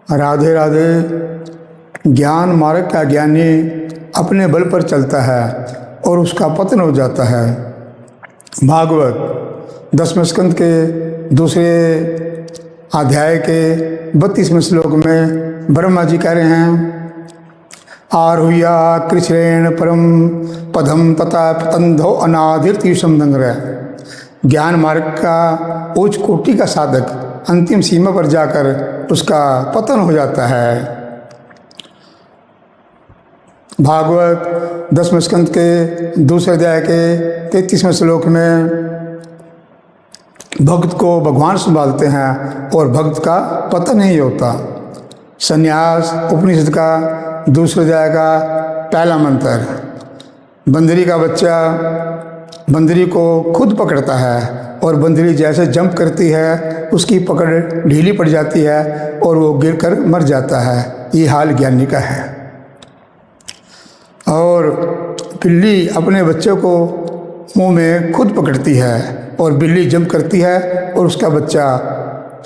राधे राधे। ज्ञान मार्ग का ज्ञानी अपने बल पर चलता है और उसका पतन हो जाता है। भागवत 10वें स्कंद के दूसरे अध्याय के 32वें श्लोक में ब्रह्मा जी कह रहे हैं, आरुह्या कृष्णेन परम पदम तथा पतंधो अनाधिर्तीशम दंग्रह। ज्ञान मार्ग का उच्च कोटि का साधक अंतिम सीमा पर जाकर उसका पतन हो जाता है। भागवत 10वें स्कंद के दूसरे अध्याय के 33वें श्लोक में भक्त को भगवान संभालते हैं और भक्त का पतन नहीं होता। संन्यास उपनिषद का दूसरे अध्याय का पहला मंत्र, बंदरी का बच्चा बंदरी को खुद पकड़ता है और बंदरी जैसे जंप करती है उसकी पकड़ ढीली पड़ जाती है और वो गिरकर मर जाता है। ये हाल ज्ञानी का है। और बिल्ली अपने बच्चे को मुंह में खुद पकड़ती है और बिल्ली जंप करती है और उसका बच्चा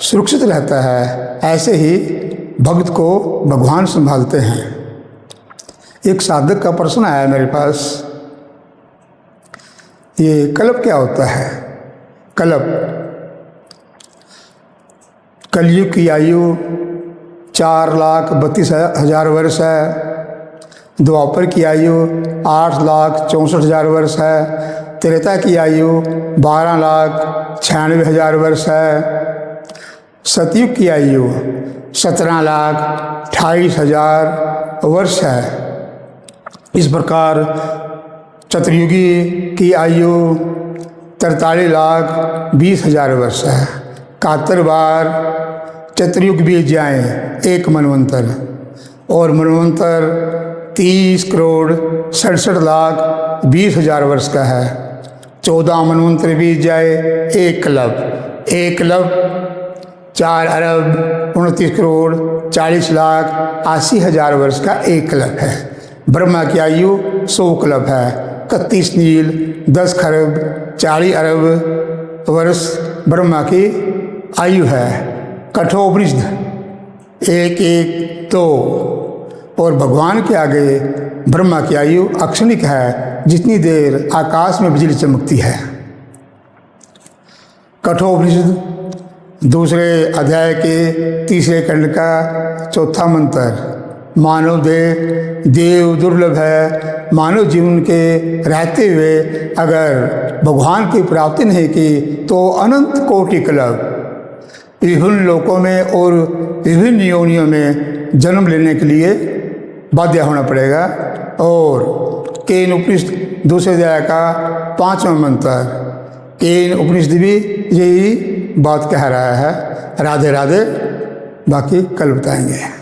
सुरक्षित रहता है। ऐसे ही भक्त को भगवान संभालते हैं। एक साधक का प्रश्न आया मेरे पास, ये कल्प क्या होता है? कल्प, कलयुग की आयु 4,32,000 वर्ष है। द्वापर की आयु 8,64,000 वर्ष है। त्रेता की आयु 12,96,000 वर्ष है। सतयुग की आयु 17,28,000 वर्ष है। इस प्रकार चतुर्युगी की आयु 43,20,000 वर्ष है। 71 बार चतुर्युग बीत जाएं एक मनवंतर, और मनवंतर 30,67,20,000 वर्ष का है। 14 मनवंतर बीत जाए एक कल्प। एक कल्प 4,29,40,80,000 वर्ष का एक कल्प है। ब्रह्मा की आयु 100 कल्प है। 31 नील 10 खरब 40 अरब वर्ष ब्रह्मा की आयु है। कठोपनिषद 1:1:2। और भगवान के आगे ब्रह्मा की आयु अक्षणिक है, जितनी देर आकाश में बिजली चमकती है। कठोपनिषद दूसरे अध्याय के तीसरे खंड का चौथा मंत्र, मानव देव दुर्लभ है। मानव जीवन के रहते हुए अगर भगवान की प्राप्ति नहीं की तो अनंत कोटि कल्प विभिन्न लोकों में और विभिन्न योनियों में जन्म लेने के लिए बाध्य होना पड़ेगा। और केन उपनिषद दूसरे अध्याय का 5वां मंत्र, केन उपनिषद भी यही बात कह रहा है। राधे राधे। बाकी कल बताएंगे।